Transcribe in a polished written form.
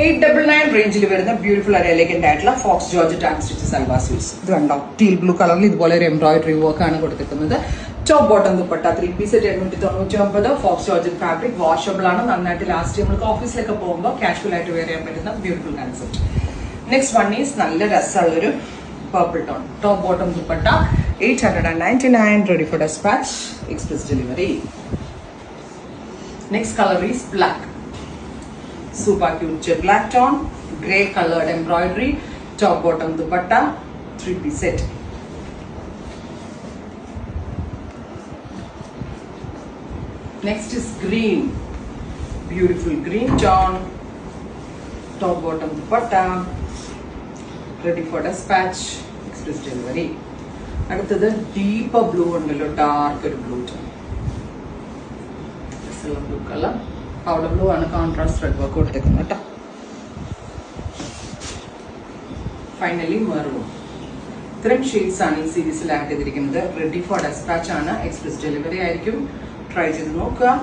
899 റേഞ്ചിൽ വരുന്ന beautiful and elegant ആയിട്ടുള്ള faux georgette hand stitch salwar suits. ഇത് കണ്ടോ, ടീൽ ബ്ലൂ കളറിൽ ഇതുപോലെ ഒരു എംബ്രോയിഡറി വർക്ക് ആണ് കൊടുത്തിരിക്കുന്നത്. Top bottom dupatta 3 piece 899. Faux georgette fabric washable ആണ്. നന്നായിട്ട് ലാസ്റ്റ് നമ്മൾക്ക് ഓഫീസിലൊക്കെ പോകുമ്പോൾ കാഷ്വൽ ആയിട്ട് വെയർ ചെയ്യാൻ പറ്റുന്ന beautiful concept. Next one is നല്ല രസമുള്ളൊരു purple tone. Top bottom dupatta 899, ready for dispatch, express delivery. Next color is black. Super cute jet black tone, grey colored embroidery, top bottom dupatta, 3-piece set. Next is green, beautiful green tone, top bottom dupatta, ready for dispatch, express delivery. അടുത്തത് deep blue ഉണ്ടല്ലോ, dark ഒരു blue tone, blue colour, powder blue ആണ്, contrast red work കൊടുത്തേക്കുന്നത് കേട്ടോ. Finally maroon. ഇത്രയും shades ആണ് ഈ സീരീസിൽ ആഡ് ചെയ്തിരിക്കുന്നത്. റെഡി ഫോർ ഡെസ്പാച്ച് ആണ്, എക്സ്പ്രസ് ഡെലിവറി ആയിരിക്കും. ട്രൈ ചെയ്ത് നോക്കുക.